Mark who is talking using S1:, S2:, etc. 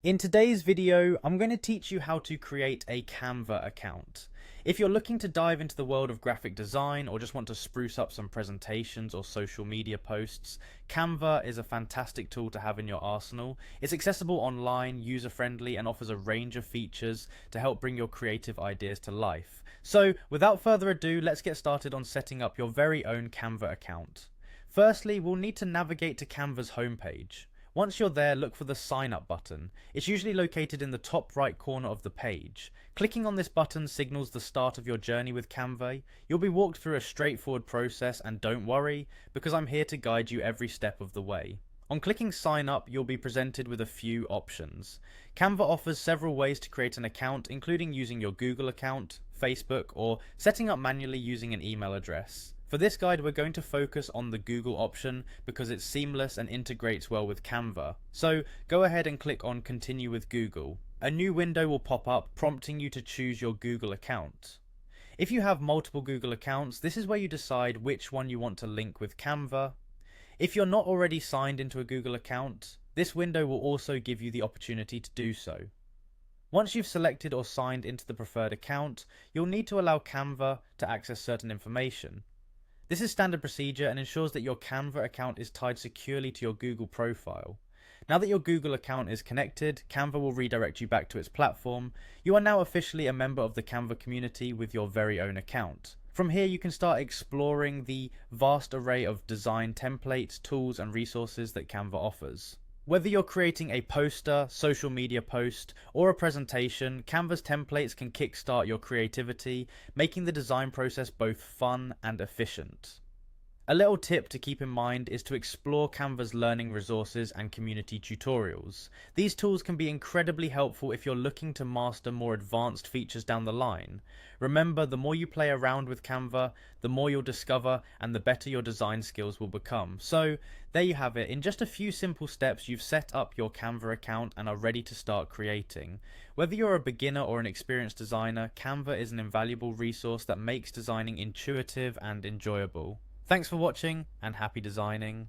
S1: In today's video, I'm going to teach you how to create a Canva account. If you're looking to dive into the world of graphic design or just want to spruce up some presentations or social media posts, Canva is a fantastic tool to have in your arsenal. It's accessible online, user-friendly, and offers a range of features to help bring your creative ideas to life. So, without further ado, let's get started on setting up your very own Canva account. Firstly, we'll need to navigate to Canva's homepage. Once you're there, look for the sign up button. It's usually located in the top right corner of the page. Clicking on this button signals the start of your journey with Canva. You'll be walked through a straightforward process, and don't worry, because I'm here to guide you every step of the way. On clicking sign up, you'll be presented with a few options. Canva offers several ways to create an account, including using your Google account, Facebook, or setting up manually using an email address. For this guide, we're going to focus on the Google option because it's seamless and integrates well with Canva. So go ahead and click on Continue with Google. A new window will pop up prompting you to choose your Google account. If you have multiple Google accounts, this is where you decide which one you want to link with Canva. If you're not already signed into a Google account, this window will also give you the opportunity to do so. Once you've selected or signed into the preferred account, you'll need to allow Canva to access certain information. This is standard procedure and ensures that your Canva account is tied securely to your Google profile. Now that your Google account is connected, Canva will redirect you back to its platform. You are now officially a member of the Canva community with your very own account. From here, you can start exploring the vast array of design templates, tools, and resources that Canva offers. Whether you're creating a poster, social media post, or a presentation, Canva's templates can kickstart your creativity, making the design process both fun and efficient. A little tip to keep in mind is to explore Canva's learning resources and community tutorials. These tools can be incredibly helpful if you're looking to master more advanced features down the line. Remember, the more you play around with Canva, the more you'll discover and the better your design skills will become. So, there you have it. In just a few simple steps, you've set up your Canva account and are ready to start creating. Whether you're a beginner or an experienced designer, Canva is an invaluable resource that makes designing intuitive and enjoyable. Thanks for watching, and happy designing.